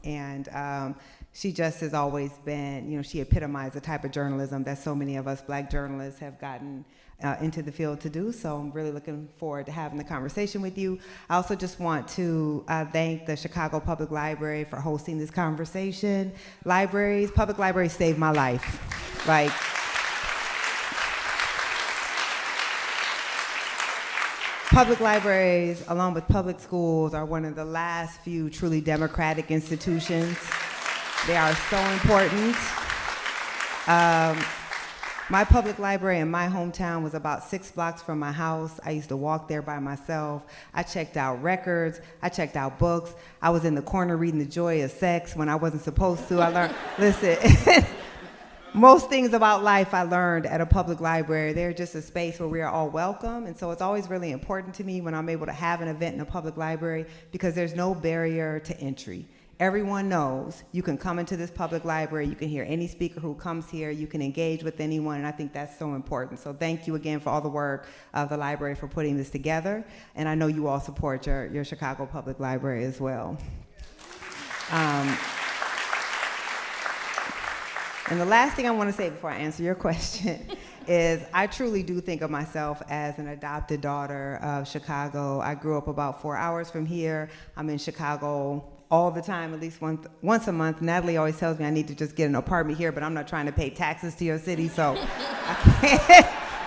And she just has always been, she epitomized the type of journalism that so many of us Black journalists have gotten into the field to do. So I'm really looking forward to having the conversation with you. I also just want to thank the Chicago Public Library for hosting this conversation. Public libraries saved my life. Like, public libraries, along with public schools, are one of the last few truly democratic institutions. They are so important. My public library in my hometown was about 6 blocks from my house. I used to walk there by myself. I checked out records. I checked out books. I was in the corner reading The Joy of Sex when I wasn't supposed to. I learned, listen, most things about life I learned at a public library. They're just a space where we are all welcome. And so it's always really important to me when I'm able to have an event in a public library, because there's no barrier to entry. Everyone knows you can come into this public library, you can hear any speaker who comes here, you can engage with anyone, and I think that's so important. So thank you again for all the work of the library for putting this together, and I know you all support your Chicago Public Library as well. And the last thing I want to say before I answer your question is I truly do think of myself as an adopted daughter of Chicago. I grew up about 4 hours from here. I'm in Chicago all the time, at least once a month. Natalie always tells me I need to just get an apartment here, but I'm not trying to pay taxes to your city, so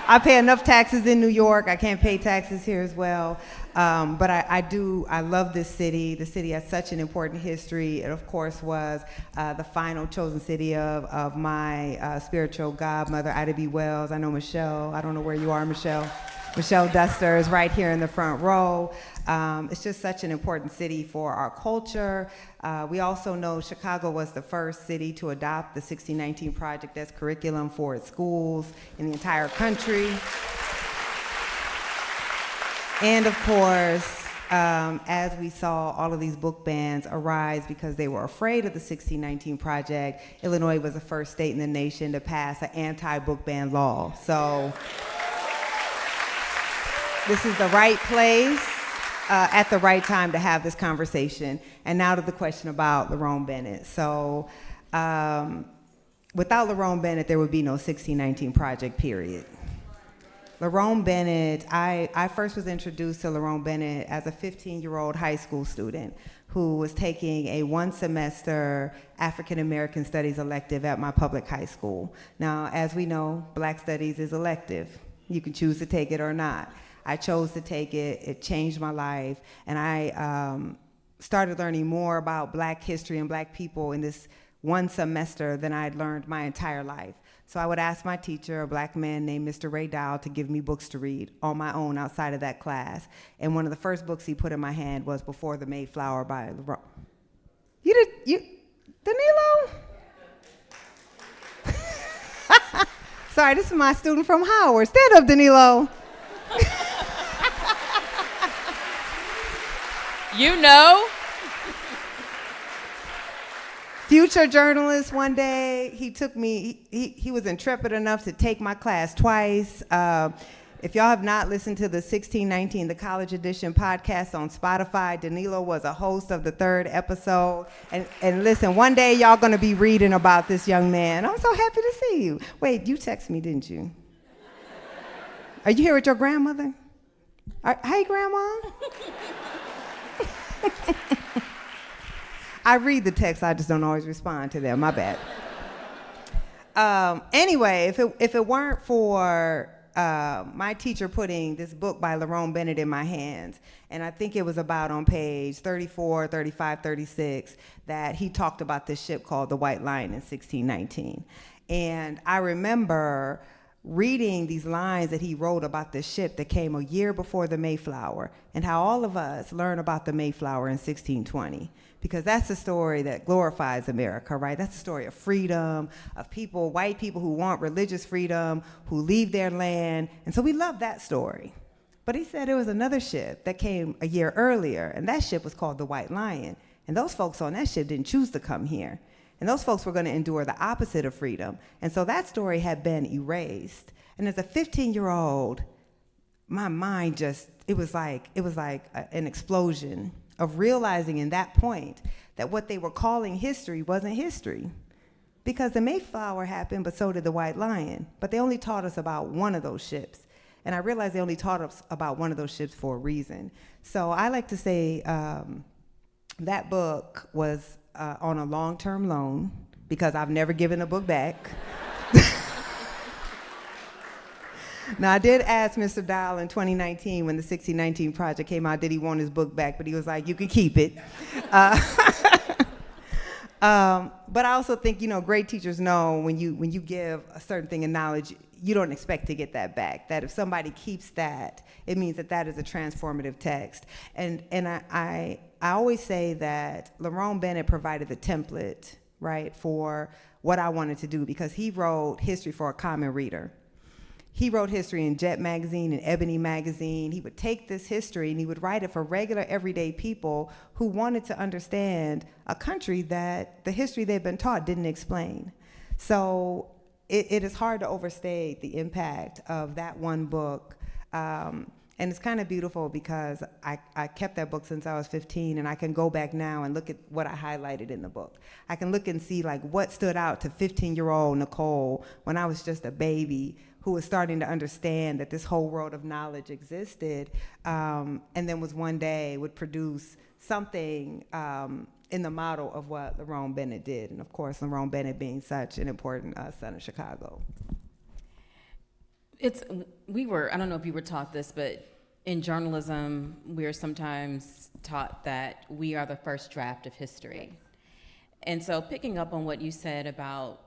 I pay enough taxes in New York. I can't pay taxes here as well. But I love this city. The city has such an important history. It, of course, was the final chosen city of my spiritual godmother, Ida B. Wells. I know Michelle. I don't know where you are, Michelle. Michelle Duster is right here in the front row. It's just such an important city for our culture. We also know Chicago was the first city to adopt the 1619 Project as curriculum for its schools in the entire country. And of course, as we saw all of these book bans arise because they were afraid of the 1619 Project, Illinois was the first state in the nation to pass an anti-book ban law. So this is the right place at the right time to have this conversation. And now to the question about Lerone Bennett. So without Lerone Bennett, there would be no 1619 Project, period. Lerone Bennett, I first was introduced to Lerone Bennett as a 15-year-old high school student who was taking a one-semester African American Studies elective at my public high school. Now, as we know, Black Studies is elective. You can choose to take it or not. I chose to take it. It changed my life, and I started learning more about Black history and Black people in this one semester than I had learned my entire life. So I would ask my teacher, a Black man named Mr. Ray Dowell, to give me books to read on my own outside of that class. And one of the first books he put in my hand was Before the Mayflower by Lerone. Danilo? Sorry, this is my student from Howard. Stand up, Danilo. You know? Future journalist one day, he took me, he was intrepid enough to take my class twice. If y'all have not listened to the 1619, the College Edition podcast on Spotify, Danilo was a host of the 3rd episode. And listen, one day y'all gonna be reading about this young man. I'm so happy to see you. Wait, you texted me, didn't you? Are you here with your grandmother? Hey, Grandma. I read the text, I just don't always respond to them, my bad. Anyway, if it weren't for my teacher putting this book by Lerone Bennett in my hands, and I think it was about on page 34, 35, 36, that he talked about this ship called the White Lion in 1619. And I remember reading these lines that he wrote about this ship that came a year before the Mayflower, and how all of us learn about the Mayflower in 1620. Because that's the story that glorifies America, right? That's the story of freedom, of people, white people who want religious freedom, who leave their land. And so we love that story. But he said there was another ship that came a year earlier, and that ship was called the White Lion. And those folks on that ship didn't choose to come here. And those folks were going to endure the opposite of freedom. And so that story had been erased. And as a 15-year-old, my mind just, it was like an explosion of realizing in that point that what they were calling history wasn't history. Because the Mayflower happened, but so did the White Lion. But they only taught us about one of those ships. And I realized they only taught us about one of those ships for a reason. So I like to say that book was on a long-term loan, because I've never given a book back. Now, I did ask Mr. Dial in 2019 when the 1619 Project came out, did he want his book back? But he was like, you can keep it. But I also think, great teachers know when you give a certain thing of knowledge, you don't expect to get that back. That if somebody keeps that, it means that is a transformative text. And I always say that Lerone Bennett provided the template, right, for what I wanted to do, because he wrote history for a common reader. He wrote history in Jet magazine and Ebony magazine. He would take this history and he would write it for regular, everyday people who wanted to understand a country that the history they've been taught didn't explain. So it is hard to overstate the impact of that one book. And it's kind of beautiful because I kept that book since I was 15, and I can go back now and look at what I highlighted in the book. I can look and see like what stood out to 15-year-old Nikole when I was just a baby, who was starting to understand that this whole world of knowledge existed, and then one day would produce something in the model of what Lerone Bennett did. And of course, Lerone Bennett being such an important son of Chicago. I don't know if you were taught this, but in journalism, we are sometimes taught that we are the first draft of history. And so picking up on what you said about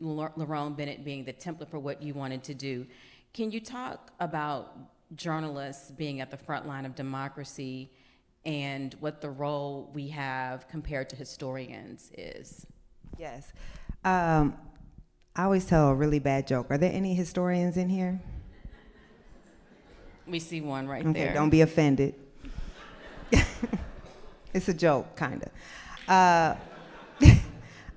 Lerone Bennett being the template for what you wanted to do, can you talk about journalists being at the front line of democracy and what the role we have compared to historians is? Yes. I always tell a really bad joke. Are there any historians in here? We see one right Okay, there. don't be offended. It's a joke, kind of.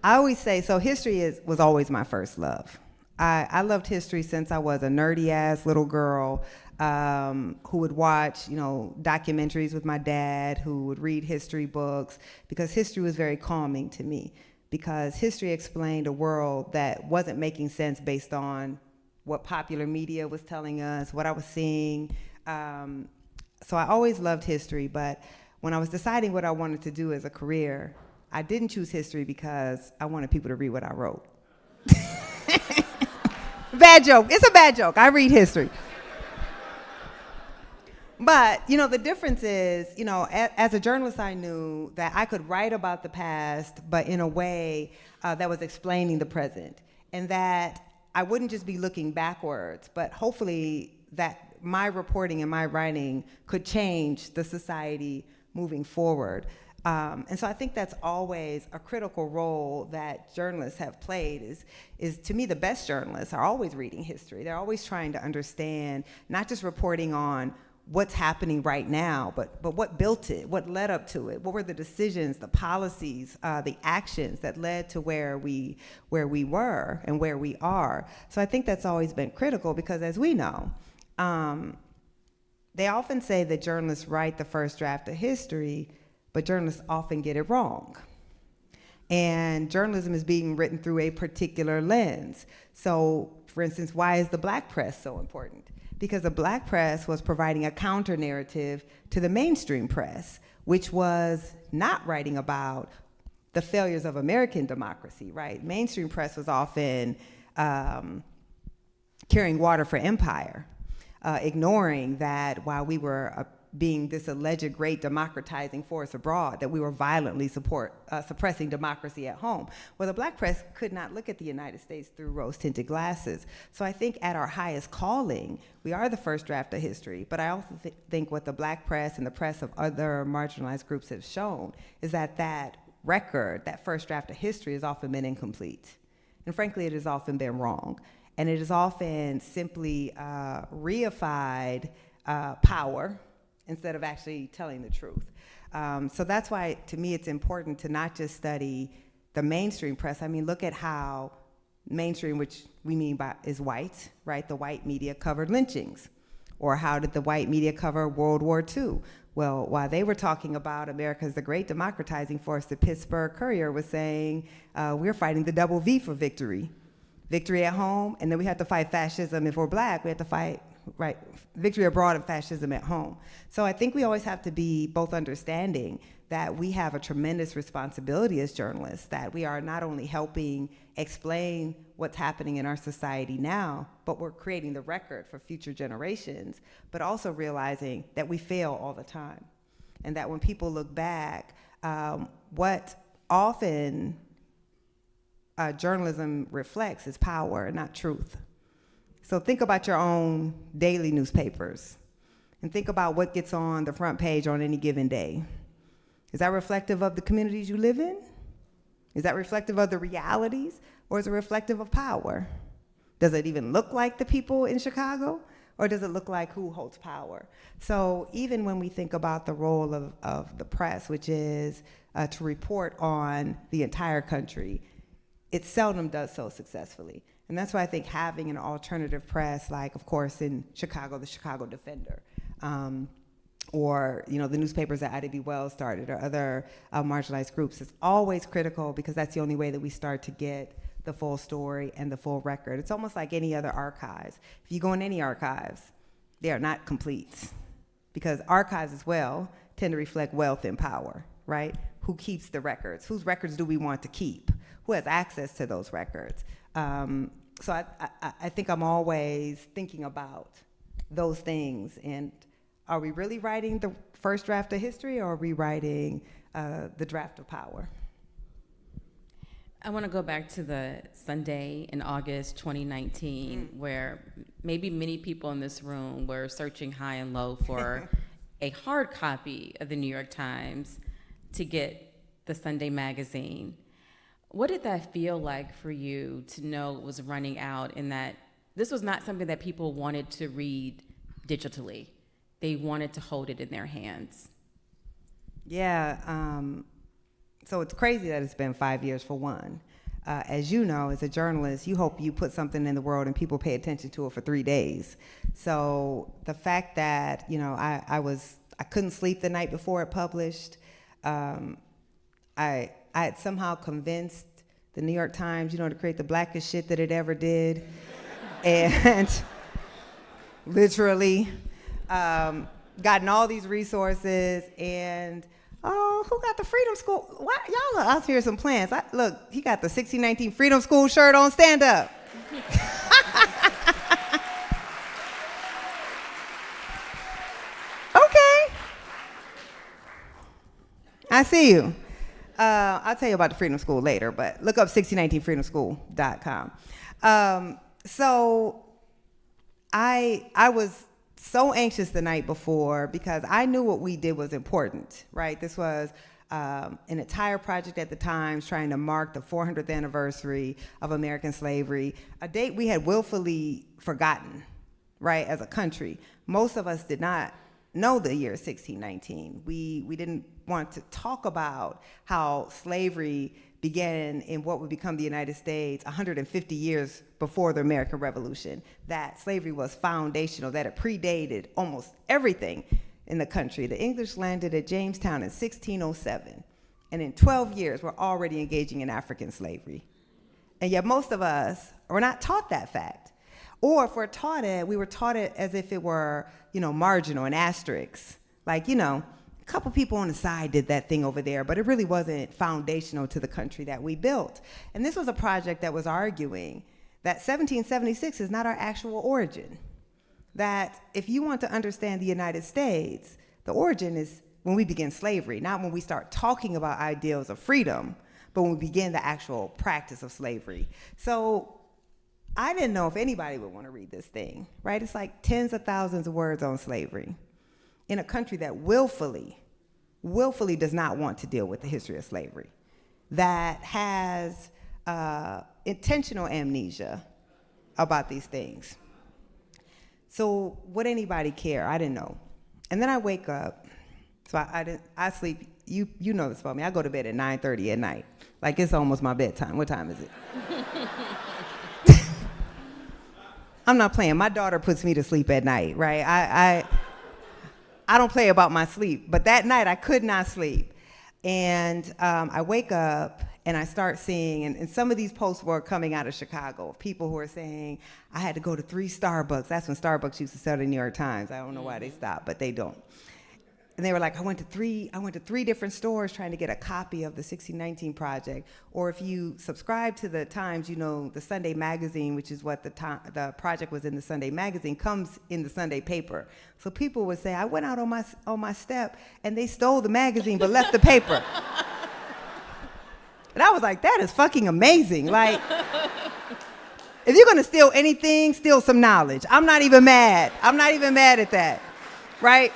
I always say, so history was always my first love. I loved history since I was a nerdy-ass little girl who would watch, documentaries with my dad, who would read history books, because history was very calming to me, because history explained a world that wasn't making sense based on what popular media was telling us, what I was seeing. So I always loved history, but when I was deciding what I wanted to do as a career, I didn't choose history because I wanted people to read what I wrote. Bad joke. It's a bad joke. I read history. But, the difference is, as a journalist, I knew that I could write about the past, but in a way that was explaining the present. And that I wouldn't just be looking backwards, but hopefully that my reporting and my writing could change the society moving forward. And so I think that's always a critical role that journalists have played is to me, the best journalists are always reading history. They're always trying to understand, not just reporting on what's happening right now, but what built it, what led up to it, what were the decisions, the policies, the actions that led to where we were and where we are. So I think that's always been critical, because as we know, they often say that journalists write the first draft of history, but journalists often get it wrong. And journalism is being written through a particular lens. So, for instance, why is the black press so important? Because the black press was providing a counter narrative to the mainstream press, which was not writing about the failures of American democracy, right? Mainstream press was often carrying water for empire, ignoring that while we were being this alleged great democratizing force abroad, that we were violently suppressing democracy at home. Well, the black press could not look at the United States through rose-tinted glasses. So I think at our highest calling, we are the first draft of history, but I also think what the black press and the press of other marginalized groups have shown is that record, that first draft of history, has often been incomplete. And frankly, it has often been wrong. And it has often simply reified power instead of actually telling the truth. So that's why, to me, it's important to not just study the mainstream press. I mean, look at how mainstream, which we mean by is white, right? The white media covered lynchings. Or how did the white media cover World War II? Well, while they were talking about America as the great democratizing force, the Pittsburgh Courier was saying, we're fighting the double V for victory. Victory at home, and then we had to fight fascism. If we're black, we had to fight, right, victory abroad and fascism at home. So I think we always have to be both understanding that we have a tremendous responsibility as journalists, that we are not only helping explain what's happening in our society now, but we're creating the record for future generations, but also realizing that we fail all the time. And that when people look back, what often journalism reflects is power, not truth. So think about your own daily newspapers and think about what gets on the front page on any given day. Is that reflective of the communities you live in? Is that reflective of the realities, or is it reflective of power? Does it even look like the people in Chicago, or does it look like who holds power? So even when we think about the role of the press, which is to report on the entire country, it seldom does so successfully. And that's why I think having an alternative press, like, of course, in Chicago, the Chicago Defender, or the newspapers that Ida B. Wells started, or other marginalized groups, is always critical, because that's the only way that we start to get the full story and the full record. It's almost like any other archives. If you go in any archives, they are not complete, because archives as well tend to reflect wealth and power, right? Who keeps the records? Whose records do we want to keep? Who has access to those records? So I think I'm always thinking about those things. And are we really writing the first draft of history, or are we writing the draft of power? I want to go back to the Sunday in August 2019, where maybe many people in this room were searching high and low for a hard copy of the New York Times to get the Sunday magazine. What did that feel like for you to know it was running out, and that this was not something that people wanted to read digitally? They wanted to hold it in their hands. Yeah, so it's crazy that it's been 5 years for one. As you know, as a journalist, you hope you put something in the world and people pay attention to it for 3 days. So the fact that, I couldn't sleep the night before it published. I had somehow convinced the New York Times, to create the blackest shit that it ever did. And literally, gotten all these resources, and who got the Freedom School? What? Y'all are out here some plans. Look, he got the 1619 Freedom School shirt on. Stand up. Okay. I see you. I'll tell you about the Freedom School later, but look up 1619freedomschool.com. So I was so anxious the night before, because I knew what we did was important, right? This was an entire project at the Times trying to mark the 400th anniversary of American slavery, a date we had willfully forgotten, right, as a country. Most of us did not know the year 1619. We didn't want to talk about how slavery began in what would become the United States 150 years before the American Revolution, that slavery was foundational, that it predated almost everything in the country. The English landed at Jamestown in 1607, and in 12 years, we're already engaging in African slavery. And yet most of us were not taught that fact. Or if we're taught it, we were taught it as if it were, marginal, an asterisk. Like, a couple people on the side did that thing over there, but it really wasn't foundational to the country that we built. And this was a project that was arguing that 1776 is not our actual origin. That if you want to understand the United States, the origin is when we begin slavery, not when we start talking about ideals of freedom, but when we begin the actual practice of slavery. So I didn't know if anybody would want to read this thing, right? It's like tens of thousands of words on slavery in a country that willfully does not want to deal with the history of slavery, that has intentional amnesia about these things. So would anybody care? I didn't know. And then I wake up, so I sleep, you know this about me, I go to bed at 9:30 at night. Like, it's almost my bedtime. What time is it? I'm not playing. My daughter puts me to sleep at night, right? I don't play about my sleep, but that night I could not sleep. And I wake up and I start seeing, and some of these posts were coming out of Chicago, people who are saying, I had to go to 3 Starbucks. That's when Starbucks used to sell the New York Times. I don't know why they stopped, but they don't. And they were like, I went to three different stores trying to get a copy of the 1619 Project. Or if you subscribe to the Times, you know, the Sunday magazine, which is what the project was in the Sunday magazine, comes in the Sunday paper. So people would say, I went out on my step and they stole the magazine but left the paper. And I was like, that is fucking amazing. Like, if you're gonna steal anything, steal some knowledge. I'm not even mad. I'm not even mad at that, right?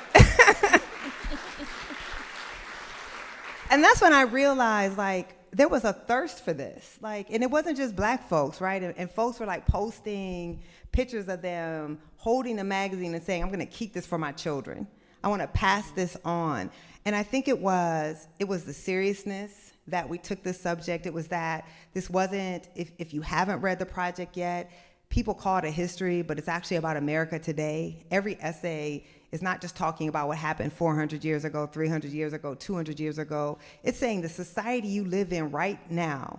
And that's when I realized, like, there was a thirst for this. Like, and it wasn't just black folks, right? And folks were like posting pictures of them holding a magazine and saying, I'm gonna keep this for my children. I wanna pass this on. And I think it was the seriousness that we took this subject. It was that this wasn't, if you haven't read the project yet, people call it a history, but it's actually about America today. Every essay is not just talking about what happened 400 years ago, 300 years ago, 200 years ago. It's saying the society you live in right now,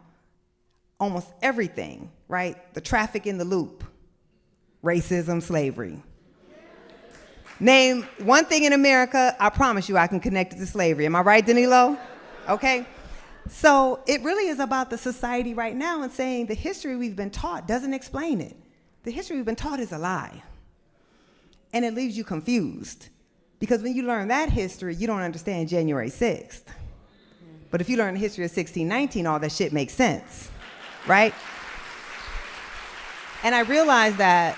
almost everything, right? The traffic in the loop, racism, slavery. Name one thing in America, I promise you I can connect it to slavery. Am I right, Danilo? Okay. So it really is about the society right now and saying the history we've been taught doesn't explain it. The history we've been taught is a lie. And it leaves you confused. Because when you learn that history, you don't understand January 6th. But if you learn the history of 1619, all that shit makes sense, right? And I realized that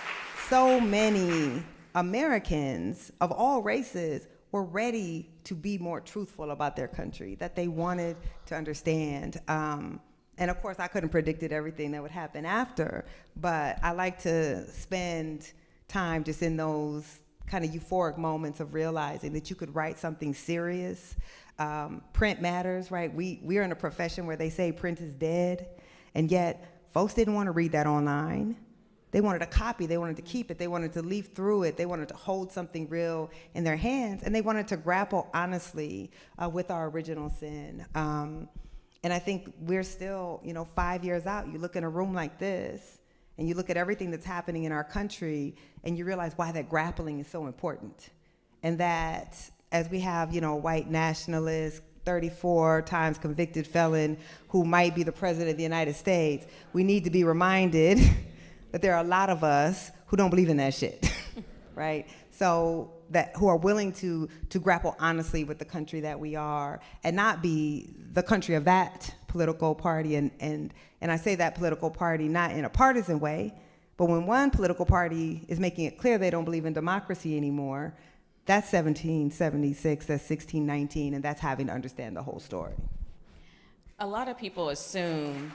so many Americans of all races were ready to be more truthful about their country, that they wanted to understand. And of course, I couldn't predict everything that would happen after, but I like to spend time just in those kind of euphoric moments of realizing that you could write something serious. Print matters, right? We're in a profession where they say print is dead, and yet folks didn't want to read that online. They wanted a copy, they wanted to keep it, they wanted to leaf through it, they wanted to hold something real in their hands, and they wanted to grapple honestly with our original sin. And I think we're still, 5 years out, you look in a room like this, and you look at everything that's happening in our country, and you realize why that grappling is so important. And that as we have, white nationalists, 34 times convicted felon who might be the president of the United States, we need to be reminded that there are a lot of us who don't believe in that shit, right? So who are willing to grapple honestly with the country that we are and not be the country of that political party. And I say that political party not in a partisan way, but when one political party is making it clear they don't believe in democracy anymore, that's 1776, that's 1619, and that's having to understand the whole story. A lot of people assume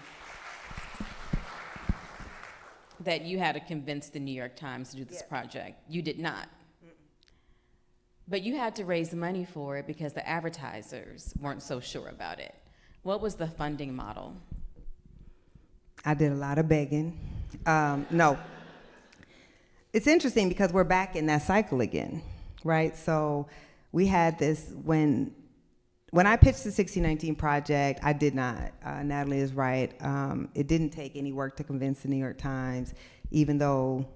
that you had to convince the New York Times to do this project. You did not. But you had to raise money for it because the advertisers weren't so sure about it. What was the funding model? I did a lot of begging. No. It's interesting because we're back in that cycle again, right? So we had this, when I pitched the 1619 Project, I did not. Natalie is right. It didn't take any work to convince the New York Times, even though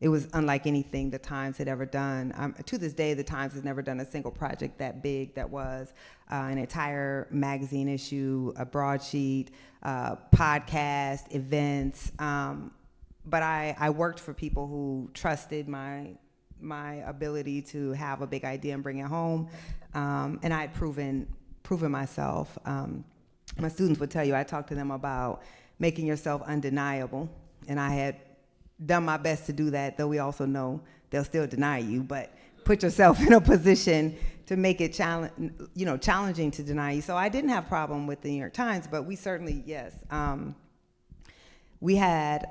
it was unlike anything the Times had ever done. To this day, the Times has never done a single project that big that was an entire magazine issue, a broadsheet, podcast, events. But I worked for people who trusted my ability to have a big idea and bring it home. And I had proven myself. My students would tell you, I talked to them about making yourself undeniable. And I had done my best to do that, though we also know they'll still deny you, but put yourself in a position to make it challenging to deny you. So I didn't have a problem with the New York Times, but we certainly, yes, we had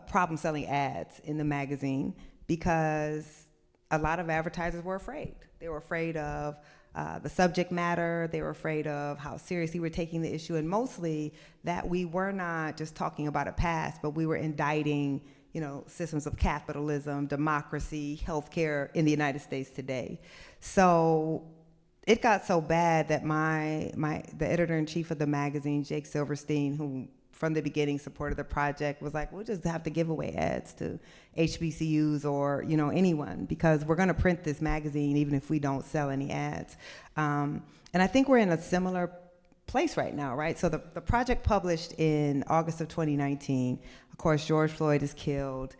problem selling ads in the magazine because a lot of advertisers were afraid. They were afraid of the subject matter, they were afraid of how seriously we're taking the issue, and mostly that we were not just talking about a past, but we were indicting systems of capitalism, democracy, healthcare in the United States today. So it got so bad that the editor-in-chief of the magazine, Jake Silverstein, who from the beginning supported the project, was like, we'll just have to give away ads to HBCUs or anyone, because we're going to print this magazine even if we don't sell any ads. And I think we're in a similar place right now, right? So the project published in August of 2019. Of course, George Floyd is killed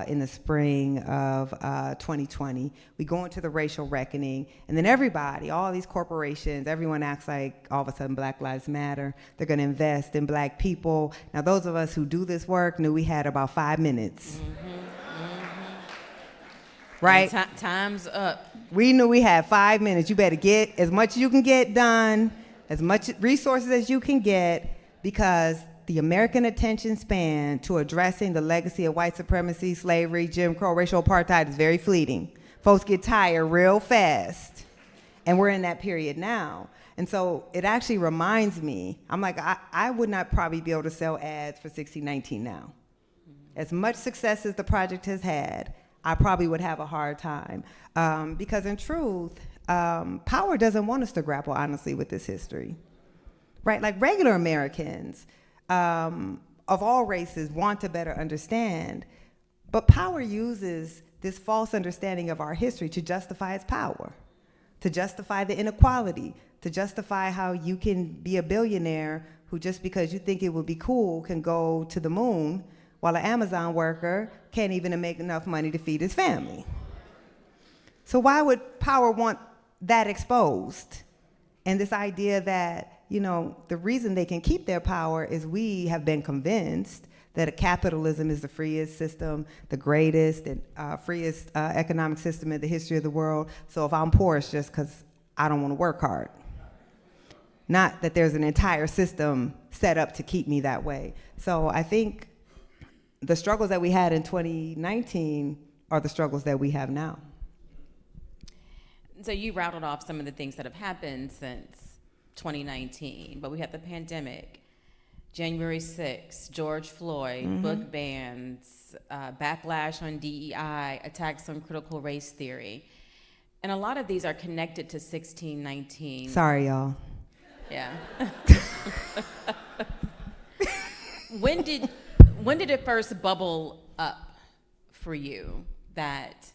in the spring of 2020. We go into the racial reckoning, and then everybody, all these corporations, everyone acts like all of a sudden Black Lives Matter. They're going to invest in Black people. Now, those of us who do this work knew we had about 5 minutes. Right? Time's up. We knew we had 5 minutes. You better get as much as you can get done, as much resources as you can get, because the American attention span to addressing the legacy of white supremacy, slavery, Jim Crow, racial apartheid is very fleeting. Folks get tired real fast, and we're in that period now. And so it actually reminds me, I'm like, I would not probably be able to sell ads for 1619 now. As much success as the project has had, I probably would have a hard time. Because in truth, power doesn't want us to grapple honestly with this history, right? Like regular Americans of all races want to better understand, but power uses this false understanding of our history to justify its power, to justify the inequality, to justify how you can be a billionaire who, just because you think it would be cool, can go to the moon, while an Amazon worker can't even make enough money to feed his family. So why would power want that exposed? And this idea that, the reason they can keep their power is we have been convinced that capitalism is the freest system, the greatest and freest economic system in the history of the world. So if I'm poor, it's just because I don't want to work hard. Not that there's an entire system set up to keep me that way. So I think the struggles that we had in 2019 are the struggles that we have now. So you rattled off some of the things that have happened since 2019, but we had the pandemic, January 6th, George Floyd, book bans, backlash on DEI, attacks on critical race theory. And a lot of these are connected to 1619. Sorry, y'all. Yeah. When did it first bubble up for you that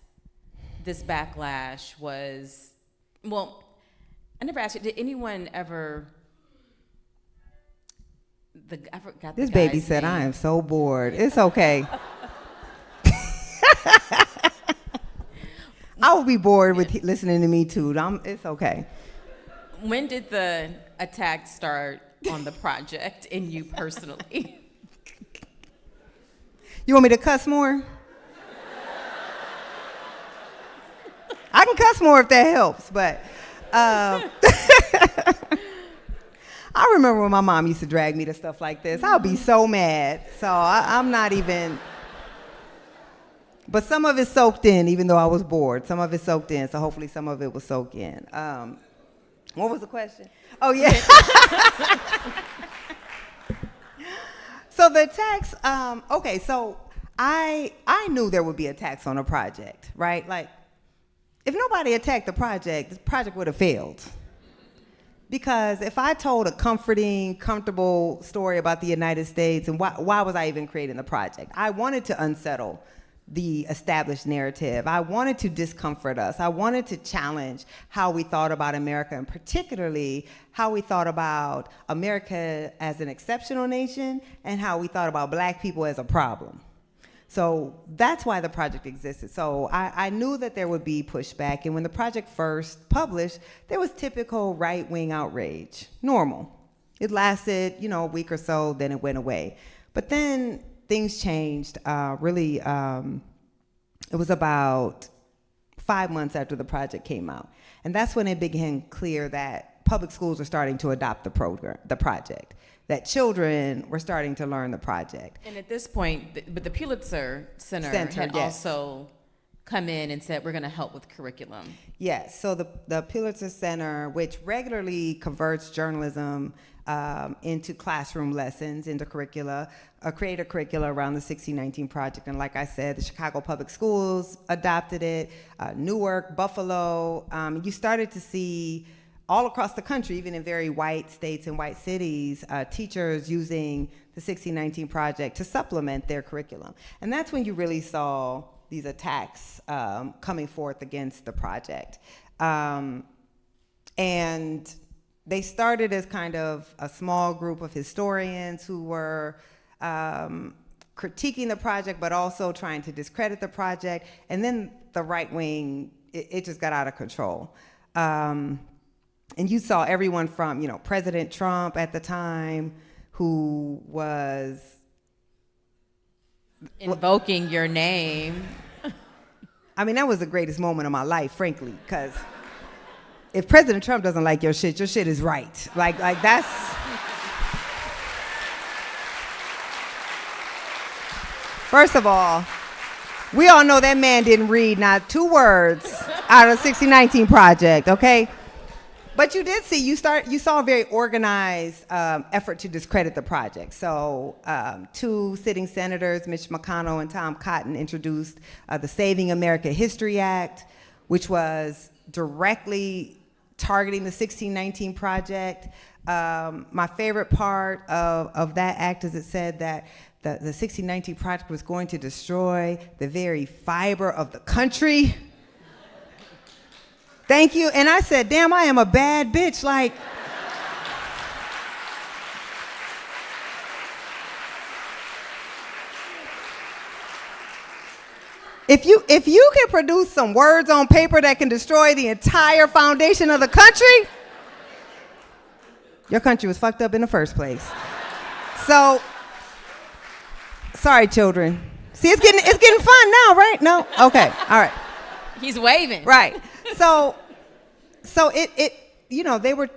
this backlash was, well, I never asked you, did anyone ever, I forgot the This guy's baby said, name. I am so bored. It's okay. I will be bored with listening to me too. It's okay. When did the attack start on the project and you personally? You want me to cuss more? I can cuss more if that helps, but I remember when my mom used to drag me to stuff like this. I would be so mad. So I'm not even, but some of it soaked in, even though I was bored. Some of it soaked in, so hopefully some of it will soak in. What was the question? Oh, yeah. So the attacks, okay, so I knew there would be attacks on a project, right? Like, if nobody attacked the project would have failed. Because if I told a comforting, comfortable story about the United States, and why was I even creating the project? I wanted to unsettle the established narrative. I wanted to discomfort us. I wanted to challenge how we thought about America, and particularly how we thought about America as an exceptional nation and how we thought about Black people as a problem. So that's why the project existed. So I knew that there would be pushback, and when the project first published, there was typical right-wing outrage, normal. It lasted, a week or so, then it went away. But then things changed, it was about 5 months after the project came out. And that's when it became clear that public schools were starting to adopt the project, that children were starting to learn the project. And at this point, but the Pulitzer Center had yes. also come in and said, we're going to help with curriculum? Yes, so the Pulitzer Center, which regularly converts journalism into classroom lessons, into curricula, create a curricula around the 1619 Project. And like I said, the Chicago Public Schools adopted it, Newark, Buffalo. You started to see all across the country, even in very white states and white cities, teachers using the 1619 Project to supplement their curriculum. And that's when you really saw these attacks coming forth against the project. And they started as kind of a small group of historians who were critiquing the project, but also trying to discredit the project. And then the right wing, it just got out of control. And you saw everyone from, President Trump at the time, who was invoking your name. I mean, that was the greatest moment of my life, frankly, because if President Trump doesn't like your shit is right. Like that's... First of all, we all know that man didn't read not 2 words out of the 1619 Project, okay? But you did see, you saw a very organized effort to discredit the project. So 2 sitting senators, Mitch McConnell and Tom Cotton, introduced the Saving America History Act, which was directly targeting the 1619 Project. My favorite part of that act is it said that the 1619 Project was going to destroy the very fiber of the country. Thank you. And I said, damn, I am a bad bitch. Like, if you can produce some words on paper that can destroy the entire foundation of the country, your country was fucked up in the first place. So, sorry, children. See, it's getting fun now, right? No? Okay. All right. He's waving. Right. So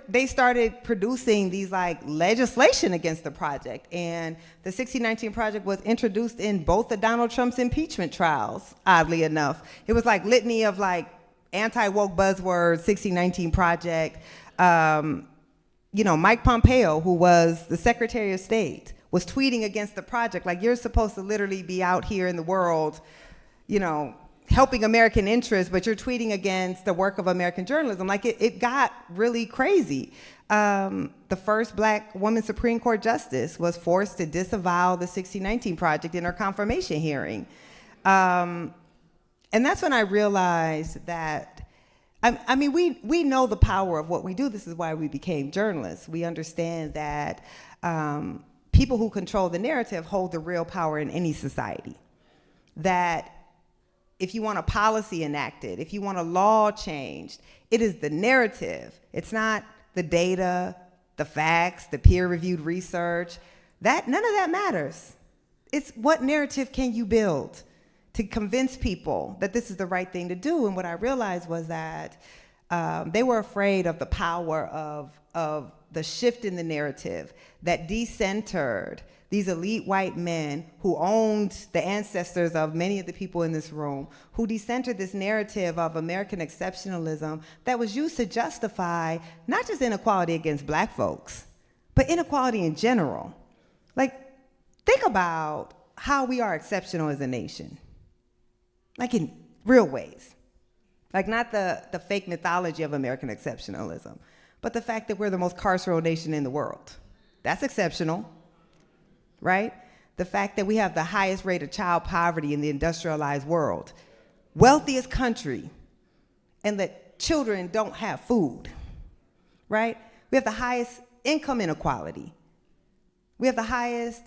they started producing these like legislation against the project, and the 1619 Project was introduced in both of Donald Trump's impeachment trials, oddly enough. It was like litany of like anti-woke buzzwords, 1619 Project. Mike Pompeo, who was the Secretary of State, was tweeting against the project, like, you're supposed to literally be out here in the world, helping American interests, but you're tweeting against the work of American journalism. Like, it got really crazy. The first Black woman Supreme Court justice was forced to disavow the 1619 Project in her confirmation hearing. And that's when I realized that, we know the power of what we do. This is why we became journalists. We understand that people who control the narrative hold the real power in any society. That if you want a policy enacted, if you want a law changed, it is the narrative. It's not the data, the facts, the peer-reviewed research. None of that matters. It's what narrative can you build to convince people that this is the right thing to do. And what I realized was that they were afraid of the power of the shift in the narrative that decentered these elite white men who owned the ancestors of many of the people in this room, who decentered this narrative of American exceptionalism that was used to justify not just inequality against Black folks, but inequality in general. Like, think about how we are exceptional as a nation, like in real ways. Like, not the fake mythology of American exceptionalism, but the fact that we're the most carceral nation in the world. That's exceptional, right? The fact that we have the highest rate of child poverty in the industrialized world, wealthiest country, and that children don't have food, right? We have the highest income inequality. We have the highest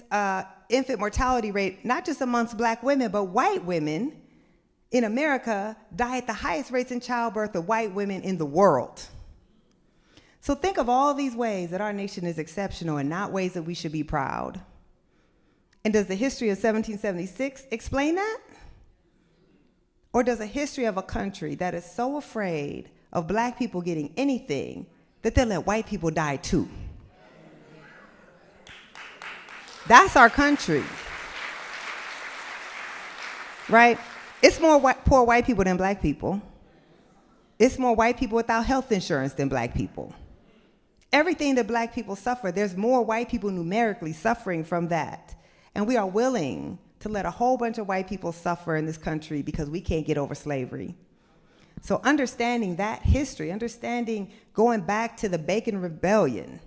infant mortality rate, not just amongst Black women, but white women in America die at the highest rates in childbirth of white women in the world. So think of all these ways that our nation is exceptional and not ways that we should be proud. And does the history of 1776 explain that? Or does a history of a country that is so afraid of Black people getting anything that they'll let white people die too? That's our country, right? It's more poor white people than black people. It's more white people without health insurance than black people. Everything that black people suffer, there's more white people numerically suffering from that. And we are willing to let a whole bunch of white people suffer in this country because we can't get over slavery. So understanding that history, understanding going back to the Bacon Rebellion,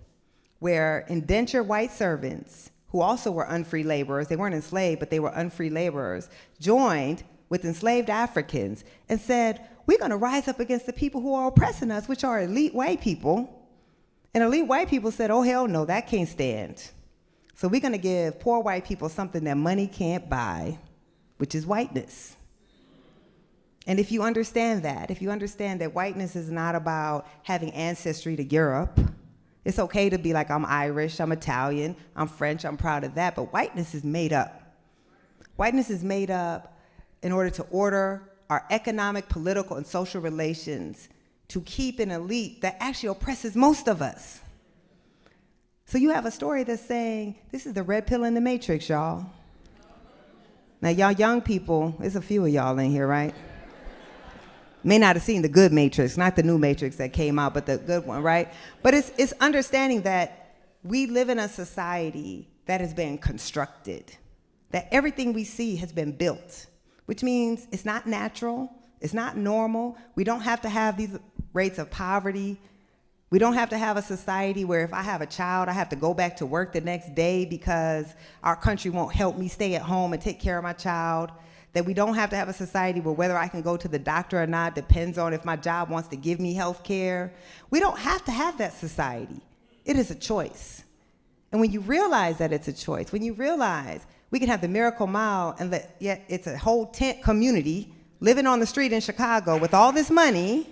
where indentured white servants, who also were unfree laborers, they weren't enslaved, but they were unfree laborers, joined with enslaved Africans and said, we're gonna rise up against the people who are oppressing us, which are elite white people. And elite white people said, oh, hell no, that can't stand. So we're gonna give poor white people something that money can't buy, which is whiteness. And if you understand that, if you understand that whiteness is not about having ancestry to Europe, it's okay to be like, I'm Irish, I'm Italian, I'm French, I'm proud of that, but whiteness is made up. Whiteness is made up in order to order our economic, political, and social relations to keep an elite that actually oppresses most of us. So you have a story that's saying, this is the red pill in the matrix, y'all. Now, y'all young people, there's a few of y'all in here, right? May not have seen the good matrix, not the new matrix that came out, but the good one, right? But it's understanding that we live in a society that has been constructed, that everything we see has been built, which means it's not natural, it's not normal. We don't have to have these rates of poverty. We don't have to have a society where if I have a child, I have to go back to work the next day because our country won't help me stay at home and take care of my child. That we don't have to have a society where whether I can go to the doctor or not depends on if my job wants to give me health care. We don't have to have that society. It is a choice. And when you realize that it's a choice, when you realize we can have the Miracle Mile and yet it's a whole tent community living on the street in Chicago with all this money,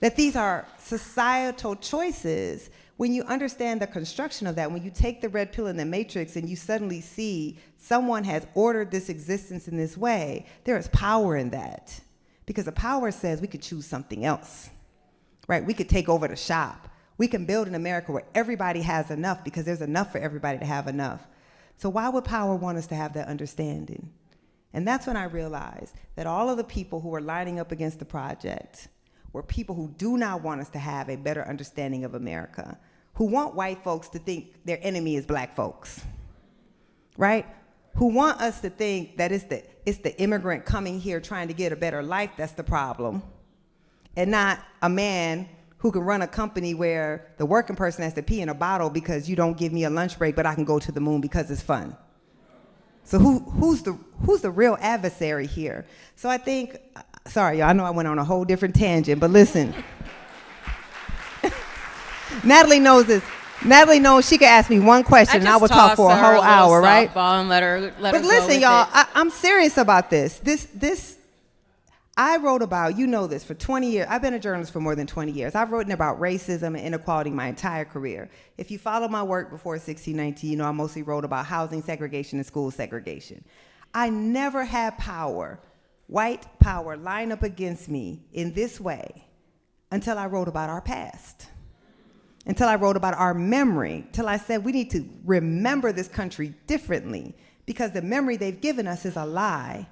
that these are societal choices. When you understand the construction of that, when you take the red pill in the matrix and you suddenly see someone has ordered this existence in this way, there is power in that. Because the power says we could choose something else, right? We could take over the shop. We can build an America where everybody has enough because there's enough for everybody to have enough. So why would power want us to have that understanding? And that's when I realized that all of the people who were lining up against the project were people who do not want us to have a better understanding of America, who want white folks to think their enemy is black folks, right? Who want us to think that it's the immigrant coming here trying to get a better life that's the problem, and not a man who can run a company where the working person has to pee in a bottle because you don't give me a lunch break, but I can go to the moon because it's fun. So who's the real adversary here? So I think, sorry, y'all, I know I went on a whole different tangent, but listen. Natalie knows this. Natalie knows she could ask me one question and I would talk for a whole hour, right? And let her but listen, y'all, I'm serious about this. This I wrote about, you know this, for 20 years. I've been a journalist for more than 20 years. I've written about racism and inequality my entire career. If you follow my work before 1619, you know I mostly wrote about housing segregation and school segregation. I never had power, white power, line up against me in this way until I wrote about our past, until I wrote about our memory, till I said we need to remember this country differently because the memory they've given us is a lie.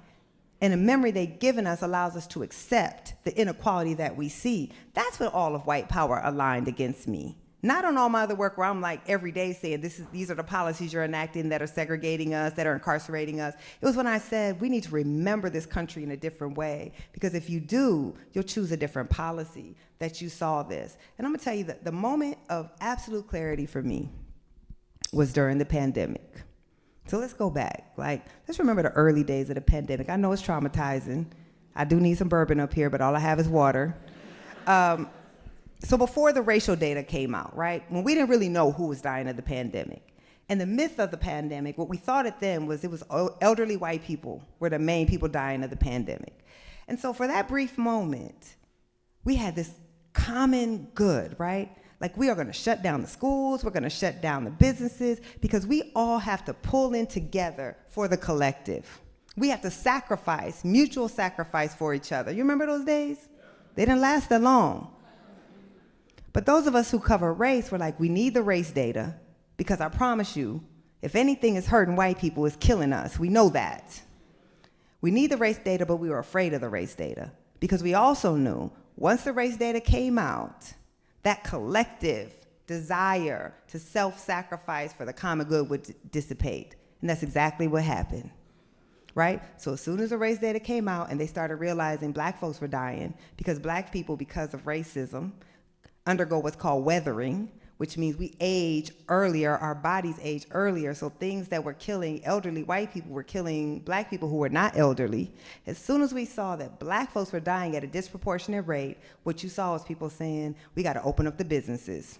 And the memory they've given us allows us to accept the inequality that we see. That's what all of white power aligned against me. Not on all my other work where I'm like every day saying these are the policies you're enacting that are segregating us, that are incarcerating us. It was when I said we need to remember this country in a different way because if you do, you'll choose a different policy that you saw this. And I'm gonna tell you that the moment of absolute clarity for me was during the pandemic. So let's go back. Let's remember the early days of the pandemic. I know it's traumatizing. I do need some bourbon up here, but all I have is water. So before the racial data came out, right, when we didn't really know who was dying of the pandemic, and the myth of the pandemic, what we thought it then was it was elderly white people were the main people dying of the pandemic. And so for that brief moment, we had this common good, right? Like we are gonna shut down the schools, we're gonna shut down the businesses because we all have to pull in together for the collective. We have to sacrifice, mutual sacrifice for each other. You remember those days? They didn't last that long. But those of us who cover race were like, we need the race data because I promise you, if anything is hurting white people, it's killing us. We know that. We need the race data, but we were afraid of the race data because we also knew once the race data came out, that collective desire to self-sacrifice for the common good would dissipate. And that's exactly what happened, right? So as soon as the race data came out and they started realizing black folks were dying because black people, because of racism, undergo what's called weathering, which means we age earlier, our bodies age earlier, so things that were killing elderly white people were killing black people who were not elderly. As soon as we saw that black folks were dying at a disproportionate rate, what you saw was people saying, we gotta open up the businesses.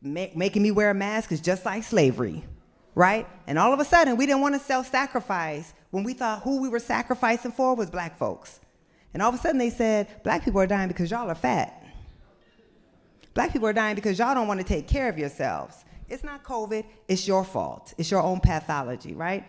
Making me wear a mask is just like slavery, right? And all of a sudden, we didn't wanna self-sacrifice when we thought who we were sacrificing for was black folks. And all of a sudden they said, black people are dying because y'all are fat. Black people are dying because y'all don't want to take care of yourselves. It's not COVID, it's your fault. It's your own pathology, right?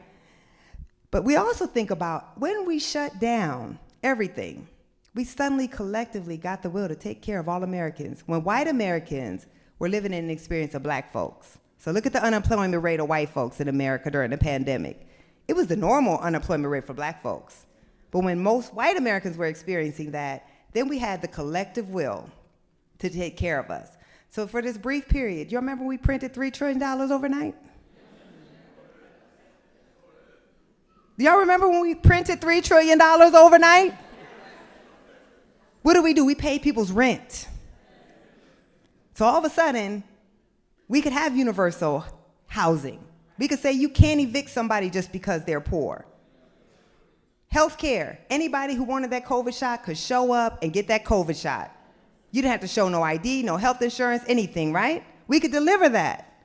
But we also think about when we shut down everything, we suddenly collectively got the will to take care of all Americans. When white Americans were living in an experience of black folks. So look at the unemployment rate of white folks in America during the pandemic. It was the normal unemployment rate for black folks. But when most white Americans were experiencing that, then we had the collective will to take care of us. So for this brief period, you remember we printed $3 trillion overnight? Do y'all remember when we printed $3 trillion overnight? What do? We paid people's rent. So all of a sudden, we could have universal housing. We could say you can't evict somebody just because they're poor. Healthcare, anybody who wanted that COVID shot could show up and get that COVID shot. You didn't have to show no ID, no health insurance, anything, right? We could deliver that.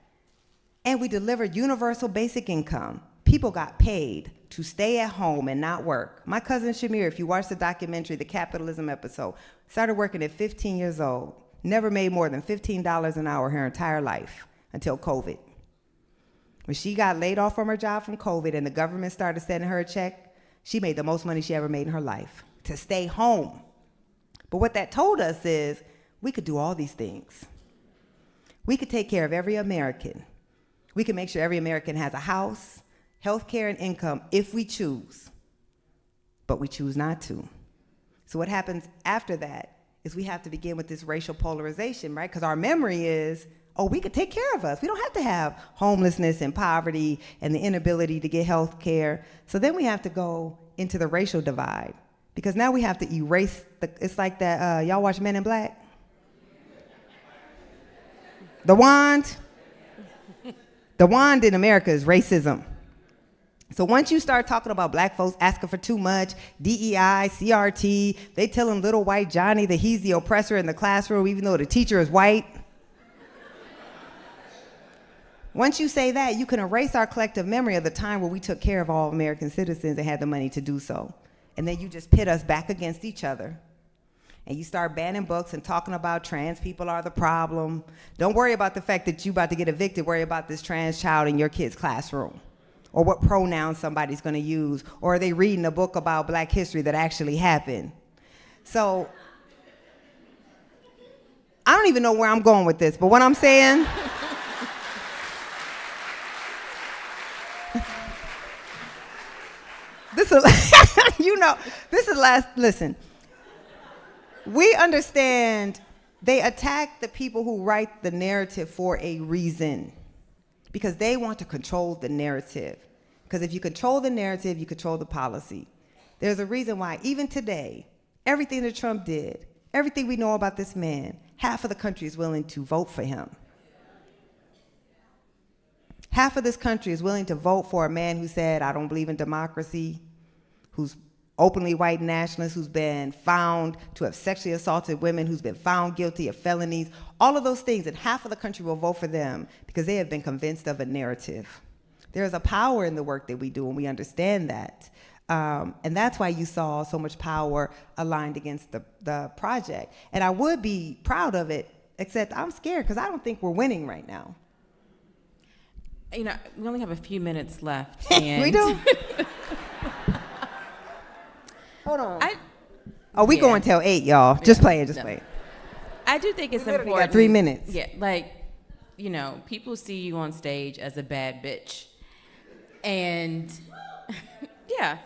And we delivered universal basic income. People got paid to stay at home and not work. My cousin Shamir, if you watch the documentary, the capitalism episode, started working at 15 years old, never made more than $15 an hour her entire life until COVID. When she got laid off from her job from COVID and the government started sending her a check, she made the most money she ever made in her life to stay home. But what that told us is we could do all these things. We could take care of every American. We can make sure every American has a house, health care, and income if we choose. But we choose not to. So what happens after that is we have to begin with this racial polarization, right? Because our memory is, oh, we could take care of us. We don't have to have homelessness and poverty and the inability to get health care. So then we have to go into the racial divide. Because now we have to erase, it's like that, y'all watch Men in Black? The wand in America is racism. So once you start talking about black folks asking for too much, DEI, CRT, they telling little white Johnny that he's the oppressor in the classroom even though the teacher is white. Once you say that, you can erase our collective memory of the time where we took care of all American citizens and had the money to do so. And then you just pit us back against each other. And you start banning books and talking about trans people are the problem. Don't worry about the fact that you're about to get evicted. Worry about this trans child in your kid's classroom. Or what pronouns somebody's going to use. Or are they reading a book about black history that actually happened? So, I don't even know where I'm going with this, but what I'm saying... Listen, we understand they attack the people who write the narrative for a reason because they want to control the narrative. Because if you control the narrative, you control the policy. There's a reason why, even today, everything that Trump did, everything we know about this man, half of the country is willing to vote for him. Half of this country is willing to vote for a man who said, I don't believe in democracy, who's openly white nationalist, who's been found to have sexually assaulted women, who's been found guilty of felonies, all of those things, and half of the country will vote for them because they have been convinced of a narrative. There is a power in the work that we do, and we understand that. And that's why you saw so much power aligned against the project. And I would be proud of it, except I'm scared because I don't think we're winning right now. You know, we only have a few minutes left. And We do? Hold on. We going till 8, y'all. Just play it. I do think it's important. Got 3 minutes. Yeah, like, you know, people see you on stage as a bad bitch. And, yeah.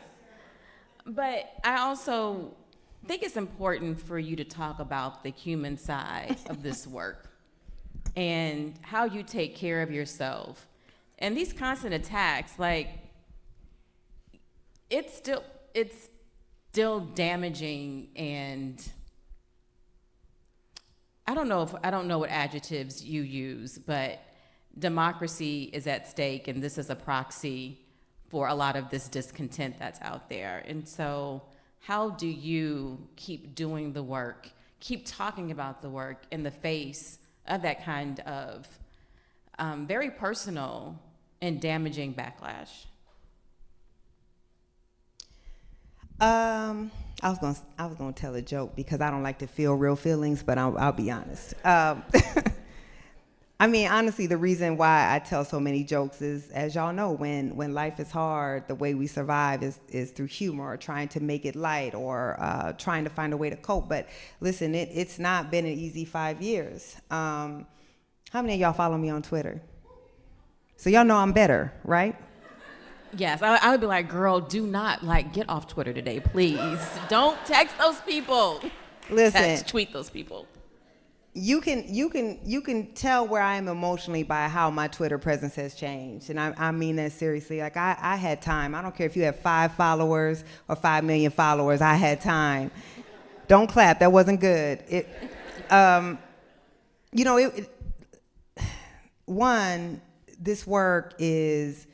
But I also think it's important for you to talk about the human side of this work and how you take care of yourself. And these constant attacks, like, it's still damaging, and I don't know what adjectives you use, but democracy is at stake, and this is a proxy for a lot of this discontent that's out there. And so how do you keep doing the work, keep talking about the work in the face of that kind of very personal and damaging backlash? I was gonna tell a joke because I don't like to feel real feelings, but I'll be honest. I mean, honestly, the reason why I tell so many jokes is, as y'all know, when life is hard, the way we survive is through humor, or trying to make it light, or trying to find a way to cope. But listen, it's not been an easy 5 years. How many of y'all follow me on Twitter? So y'all know I'm better, right? Yes, I would be like, girl, do not get off Twitter today, please. Don't text those people. Listen, tweet those people. You can tell where I am emotionally by how my Twitter presence has changed, and I mean that seriously. Like I had time. I don't care if you have 5 followers or 5 million followers. I had time. Don't clap. That wasn't good. This work is.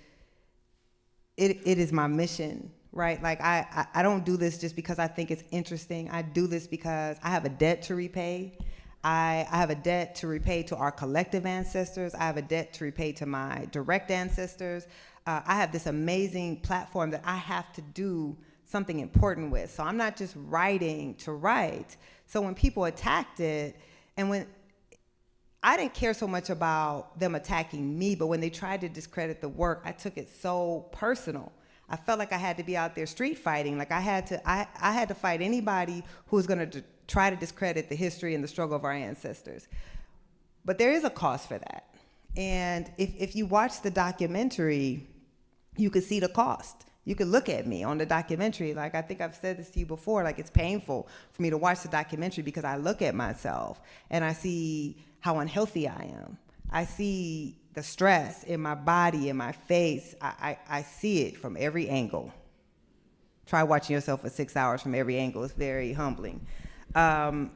It is my mission, right? Like I don't do this just because I think it's interesting. I do this because I have a debt to repay. I have a debt to repay to our collective ancestors. I have a debt to repay to my direct ancestors. I have this amazing platform that I have to do something important with. So I'm not just writing to write. So when people attacked it, and when I didn't care so much about them attacking me, but when they tried to discredit the work, I took it so personal. I felt like I had to be out there street fighting. Like I had to fight anybody who was going to try to discredit the history and the struggle of our ancestors. But there is a cost for that. And if you watch the documentary, you could see the cost. You could look at me on the documentary. Like, I think I've said this to you before, like it's painful for me to watch the documentary because I look at myself and I see how unhealthy I am. I see the stress in my body, in my face. I see it from every angle. Try watching yourself for 6 hours from every angle. It's very humbling. And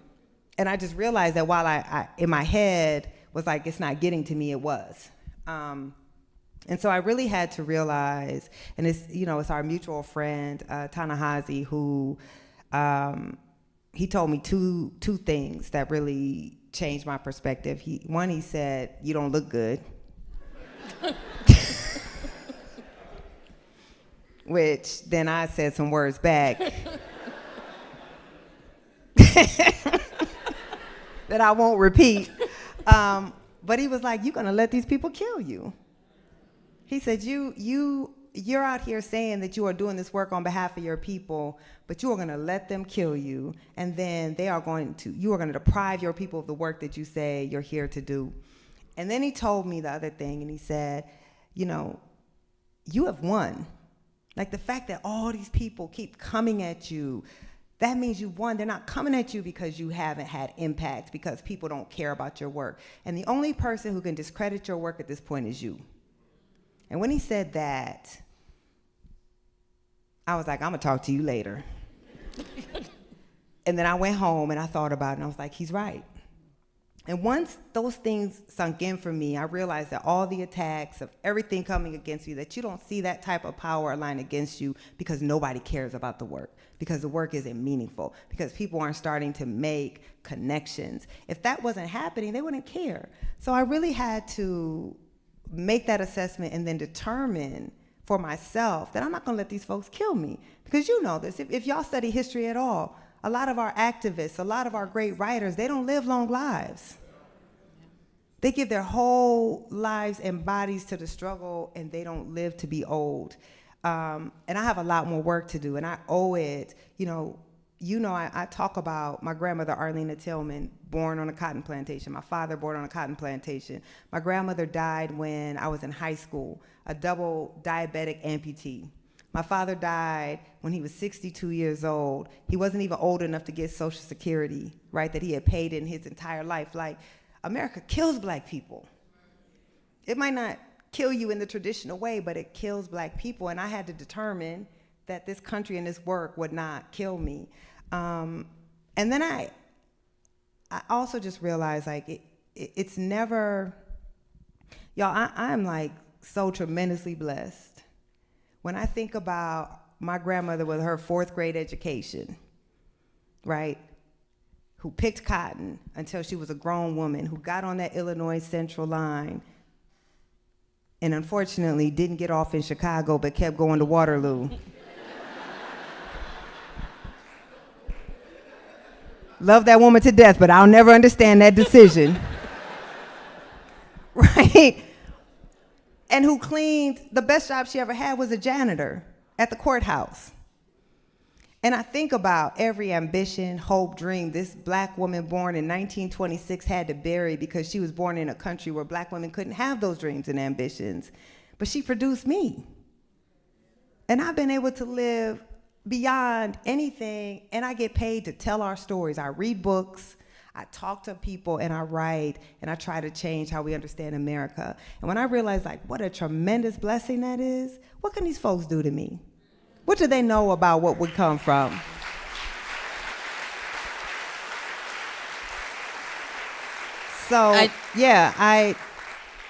I just realized that while I in my head was like, it's not getting to me, it was. And so I really had to realize, and it's our mutual friend, Ta-Nehisi, who he told me two things that really changed my perspective. He said, "You don't look good," which then I said some words back that I won't repeat. But he was like, "You're gonna let these people kill you." He said, you're out here saying that you are doing this work on behalf of your people, but you are going to let them kill you, and then you are going to deprive your people of the work that you say you're here to do. And then he told me the other thing, and he said, you have won. Like, the fact that all these people keep coming at you, that means you've won. They're not coming at you because you haven't had impact, because people don't care about your work. And the only person who can discredit your work at this point is you. And when he said that, I was like, I'm gonna talk to you later. And then I went home and I thought about it, and I was like, he's right. And once those things sunk in for me, I realized that all the attacks of everything coming against you, that you don't see that type of power aligned against you because nobody cares about the work, because the work isn't meaningful, because people aren't starting to make connections. If that wasn't happening, they wouldn't care. So I really had to make that assessment and then determine for myself that I'm not going to let these folks kill me. Because you know this, if y'all study history at all, a lot of our activists, a lot of our great writers, they don't live long lives. They give their whole lives and bodies to the struggle, and they don't live to be old. And I have a lot more work to do, and I owe it. I talk about my grandmother, Arlena Tillman, born on a cotton plantation. My father born on a cotton plantation. My grandmother died when I was in high school, a double diabetic amputee My father died when he was 62 years old. He wasn't even old enough to get Social Security, right, that he had paid in his entire life. Like, America kills black people. It might not kill you in the traditional way, but it kills black people. And I had to determine that this country and this work would not kill me. And then I also just realized, like, it's never, y'all, I'm like so tremendously blessed. When I think about my grandmother with her 4th grade education, right, who picked cotton until she was a grown woman, who got on that Illinois Central line, and unfortunately didn't get off in Chicago but kept going to Waterloo. Love that woman to death, but I'll never understand that decision. Right? And who cleaned, the best job she ever had was a janitor at the courthouse. And I think about every ambition, hope, dream this black woman born in 1926 had to bury because she was born in a country where black women couldn't have those dreams and ambitions. But she produced me. And I've been able to live beyond anything, and I get paid to tell our stories. I read books, I talk to people, and I write, and I try to change how we understand America. And when I realized, like, what a tremendous blessing that is, what can these folks do to me? What do they know about what we come from? So,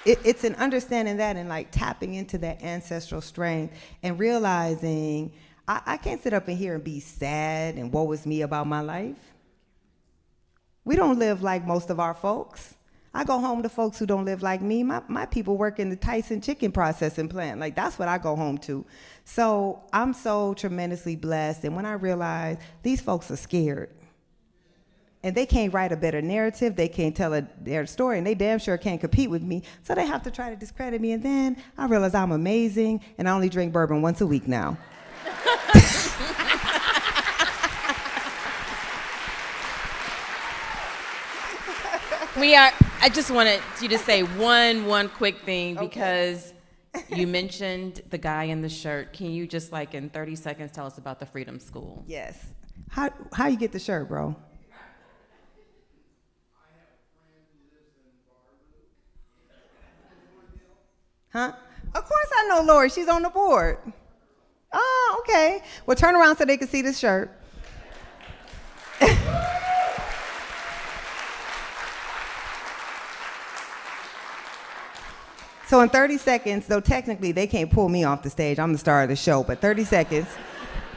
it's an understanding that and, like, tapping into that ancestral strength and realizing I can't sit up in here and be sad and woe is me about my life. We don't live like most of our folks. I go home to folks who don't live like me. My people work in the Tyson chicken processing plant. Like, that's what I go home to. So I'm so tremendously blessed. And when I realize these folks are scared, and they can't write a better narrative, they can't tell their story, and they damn sure can't compete with me, so they have to try to discredit me. And then I realize I'm amazing, and I only drink bourbon once a week now. I just wanted you to say one quick thing, because you mentioned the guy in the shirt. Can you just, like, in 30 seconds tell us about the Freedom School? Yes. How you get the shirt, bro? Huh? Of course I know Lori. She's on the board. Oh, okay. Well, turn around so they can see the shirt. So in 30 seconds, though technically they can't pull me off the stage, I'm the star of the show, but 30 seconds.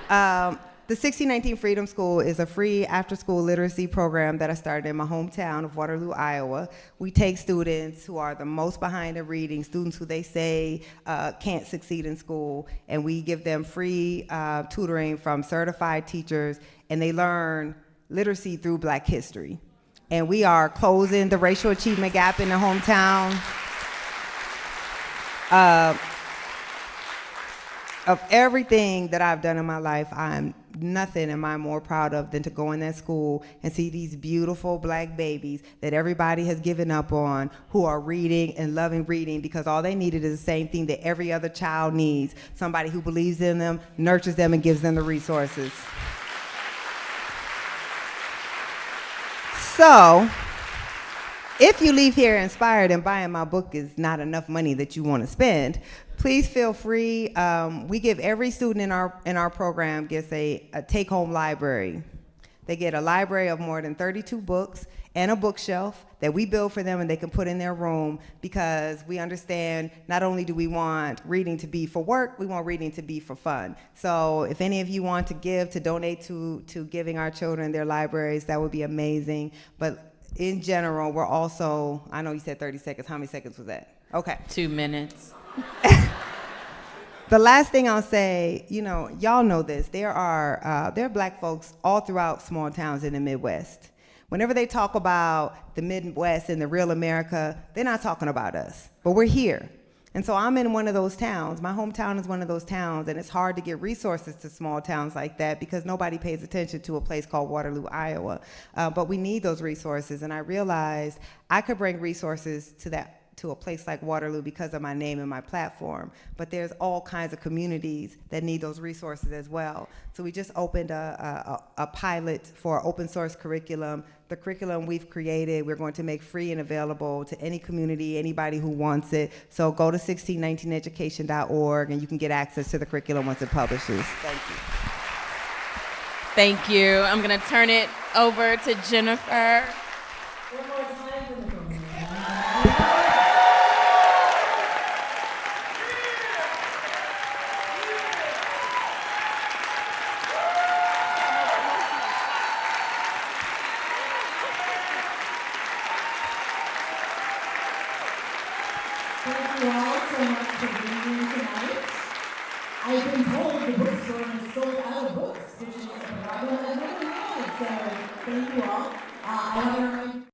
The 1619 Freedom School is a free after-school literacy program that I started in my hometown of Waterloo, Iowa. We take students who are the most behind in reading, students who they say can't succeed in school, and we give them free tutoring from certified teachers, and they learn literacy through Black history. And we are closing the racial achievement gap in the hometown. Of everything that I've done in my life, nothing am I more proud of than to go in that school and see these beautiful Black babies that everybody has given up on, who are reading and loving reading because all they needed is the same thing that every other child needs: somebody who believes in them, nurtures them, and gives them the resources. So, if you leave here inspired and buying my book is not enough money that you want to spend, please feel free. We give every student in our program gets a take-home library. They get a library of more than 32 books and a bookshelf that we build for them and they can put in their room, because we understand not only do we want reading to be for work, we want reading to be for fun. So if any of you want to give, to donate to giving our children their libraries, that would be amazing. But in general, we're also, I know you said 30 seconds. How many seconds was that? Okay. 2 minutes. The last thing I'll say, y'all know this. There are Black folks all throughout small towns in the Midwest. Whenever they talk about the Midwest and the real America, they're not talking about us, but we're here. And so I'm in one of those towns. My hometown is one of those towns, and it's hard to get resources to small towns like that because nobody pays attention to a place called Waterloo, Iowa. But we need those resources, and I realized I could bring resources to to a place like Waterloo because of my name and my platform, but there's all kinds of communities that need those resources as well. So we just opened a pilot for open source curriculum. The curriculum we've created, we're going to make free and available to any community, anybody who wants it. So go to 1619education.org and you can get access to the curriculum once it publishes. Thank you. Thank you. I'm going to turn it over to Jennifer. One more time for Nikole. Thank you all so much for being here tonight. I've been told the bookstore has sold out of books, which is a problem that nobody wanted, so thank you all. I want to remind